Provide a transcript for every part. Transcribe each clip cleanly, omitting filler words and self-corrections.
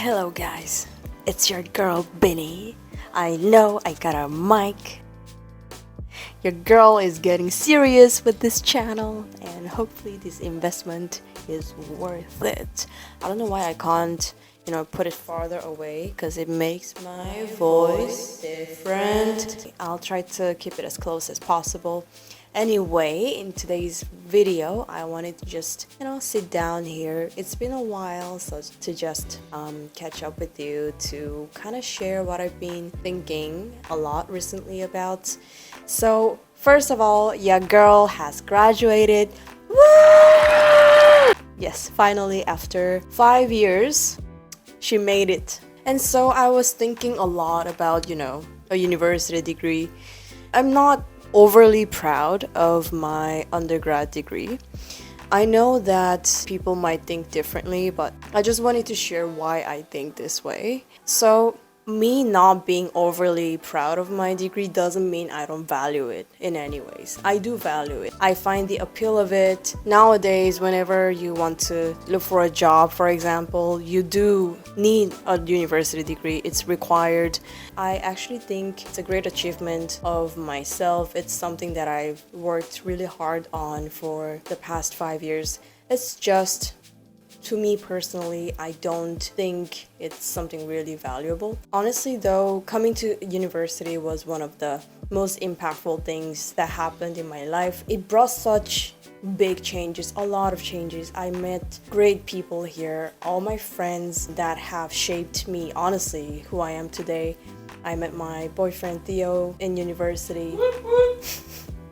Hello guys, it's your girl Benny. I know I got a mic. Your girl is getting serious with this channel and hopefully this investment is worth it. I don't know why I can't, put it farther away because it makes my voice different. I'll try to keep it as close as possible. Anyway, in today's video, I wanted to just, sit down here. It's been a while, so to just catch up with you to kind of share what I've been thinking a lot recently about. So, first of all, your girl has graduated. Woo! Yes, finally, after 5 years, she made it. And so I was thinking a lot about, a university degree. I'm not overly proud of my undergrad degree. I know that people might think differently, but I just wanted to share why I think this way. So, me not being overly proud of my degree doesn't mean I don't value it in any ways. I do value it. I find the appeal of it. Nowadays, whenever you want to look for a job, for example, you do need a university degree. It's required. I actually think it's a great achievement of myself. It's something that I've worked really hard on for the past 5 years. It's just, to me personally, I don't think it's something really valuable. Honestly though, coming to university was one of the most impactful things that happened in my life. It brought such big changes, a lot of changes. I met great people here, all my friends that have shaped me, honestly, who I am today. I met my boyfriend Theo in university.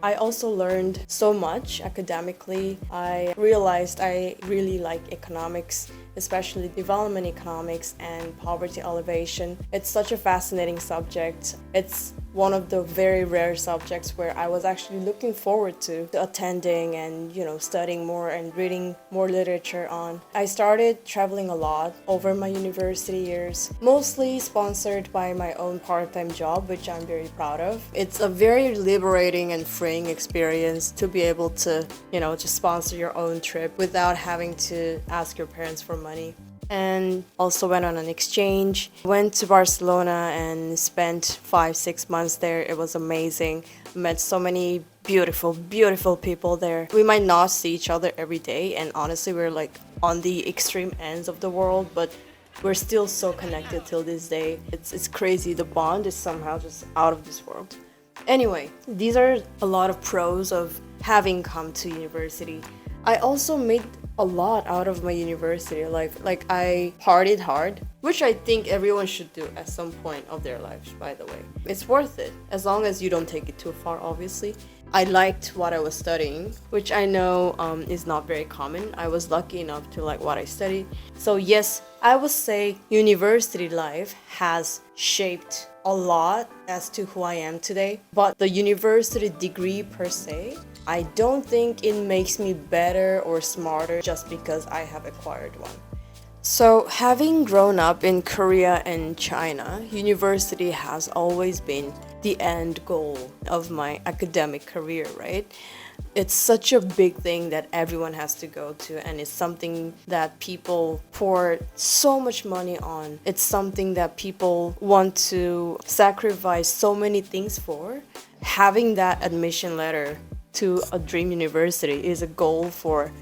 I also learned so much academically. I realized I really like economics, especially development economics and poverty alleviation. It's such a fascinating subject. It's one of the very rare subjects where I was actually looking forward to attending and, studying more and reading more literature on. I started traveling a lot over my university years, mostly sponsored by my own part-time job, which I'm very proud of. It's a very liberating and freeing experience to be able to, just sponsor your own trip without having to ask your parents for money. And also went on an exchange, went to Barcelona and spent 5-6 months there. It was amazing. Met so many beautiful people there. We might not see each other every day, and honestly we're like on the extreme ends of the world, but we're still so connected till this day. It's crazy. The bond is somehow just out of this world. Anyway, these are a lot of pros of having come to university. I also made a lot out of my university life. Like, I partied hard, which I think everyone should do at some point of their lives, by the way. It's worth it, as long as you don't take it too far, obviously. I liked what I was studying, which I know is not very common. I was lucky enough to like what I studied. So yes, I would say university life has shaped a lot as to who I am today. But the university degree per se, I don't think it makes me better or smarter just because I have acquired one. So, having grown up in Korea and China, university has always been the end goal of my academic career, right? It's such a big thing that everyone has to go to, and it's something that people pour so much money on. It's something that people want to sacrifice so many things for. Having that admission letter to a dream university is a goal for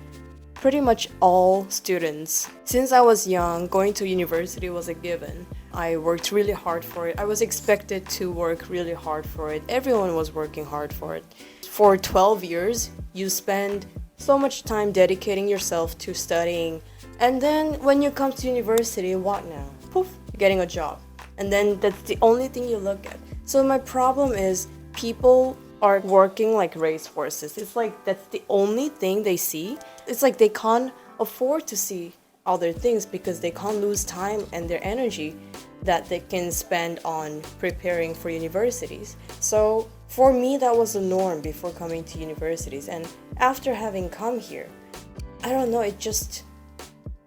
pretty much all students. Since I was young, going to university was a given. I worked really hard for it. I was expected to work really hard for it. Everyone was working hard for it. For 12 years, you spend so much time dedicating yourself to studying. And then when you come to university, what now? Poof, you're getting a job. And then that's the only thing you look at. So my problem is people are working like racehorses. It's like that's the only thing they see. It's like they can't afford to see other things because they can't lose time and their energy that they can spend on preparing for universities. So for me, that was the norm before coming to universities. And after having come here, I don't know, it just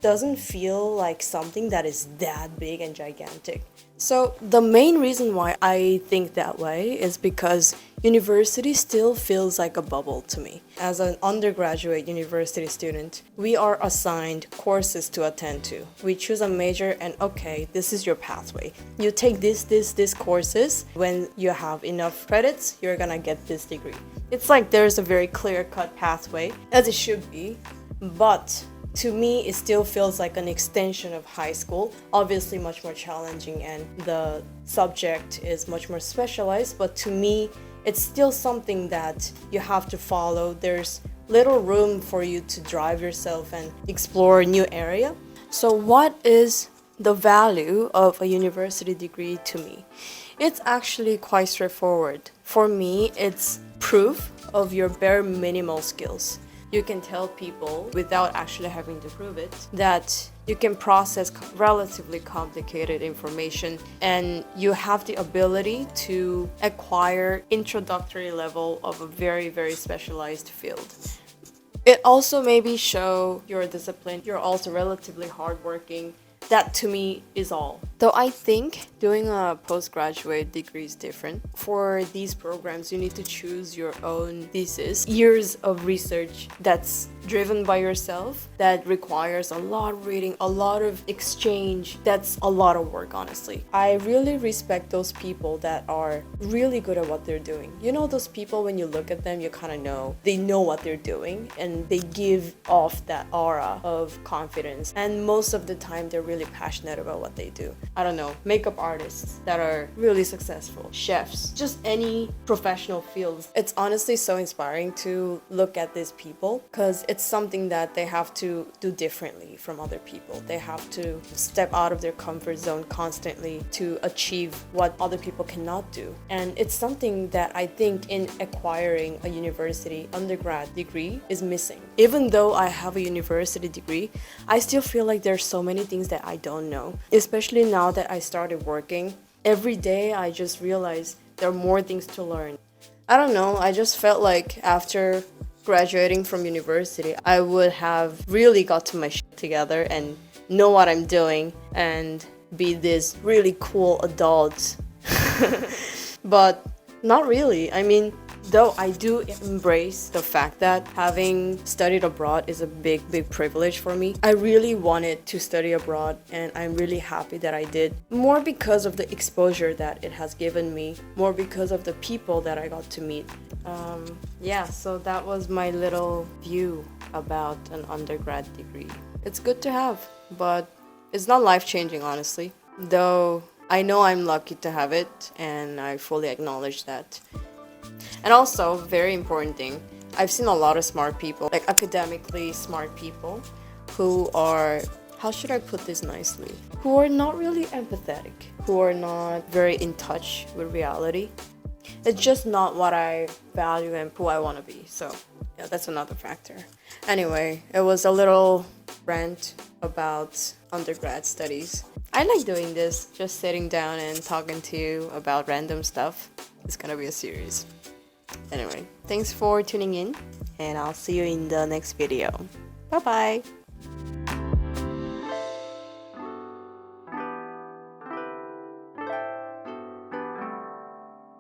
doesn't feel like something that is that big and gigantic. So the main reason why I think that way is because university still feels like a bubble to me. As an undergraduate university student, we are assigned courses to attend to. We choose a major and okay, this is your pathway. You take this courses. When you have enough credits, you're gonna get this degree. It's like there's a very clear-cut pathway, as it should be, but to me, it still feels like an extension of high school. Obviously, much more challenging, and the subject is much more specialized. But to me, it's still something that you have to follow. There's little room for you to drive yourself and explore a new area. So, what is the value of a university degree to me? It's actually quite straightforward. For me, it's proof of your bare minimal skills. You can tell people, without actually having to prove it, that you can process relatively complicated information and you have the ability to acquire introductory level of a very, very specialized field. It also maybe show your discipline. You're also relatively hardworking. That to me is all. Though I think doing a postgraduate degree is different. For these programs, you need to choose your own thesis, years of research that's driven by yourself, that requires a lot of reading, a lot of exchange. That's a lot of work, honestly. I really respect those people that are really good at what they're doing. You know, those people, when you look at them, you kind of know they know what they're doing and they give off that aura of confidence. And most of the time, they're really passionate about what they do. I don't know, makeup artists that are really successful, chefs, just any professional fields. It's honestly so inspiring to look at these people because it's something that they have to do differently from other people. They have to step out of their comfort zone constantly to achieve what other people cannot do. And it's something that I think in acquiring a university undergrad degree is missing. Even though I have a university degree, I still feel like there's so many things that I don't know, especially now that I started working. Every day I just realize there are more things to learn. I don't know, I just felt like after graduating from university, I would have really gotten my shit together and know what I'm doing and be this really cool adult. But not really. I mean, though I do embrace the fact that having studied abroad is a big privilege for me. I really wanted to study abroad and I'm really happy that I did. More because of the exposure that it has given me, more because of the people that I got to meet. Yeah, so that was my little view about an undergrad degree. It's good to have, but it's not life-changing, honestly. Though I know I'm lucky to have it and I fully acknowledge that. And also, very important thing, I've seen a lot of smart people, like academically smart people, who are, how should I put this nicely, who are not really empathetic, who are not very in touch with reality. It's just not what I value and who I want to be. So, yeah, that's another factor. Anyway, it was a little rant about undergrad studies. I like doing this, just sitting down and talking to you about random stuff. It's gonna be a series. Anyway, thanks for tuning in, and I'll see you in the next video. Bye bye!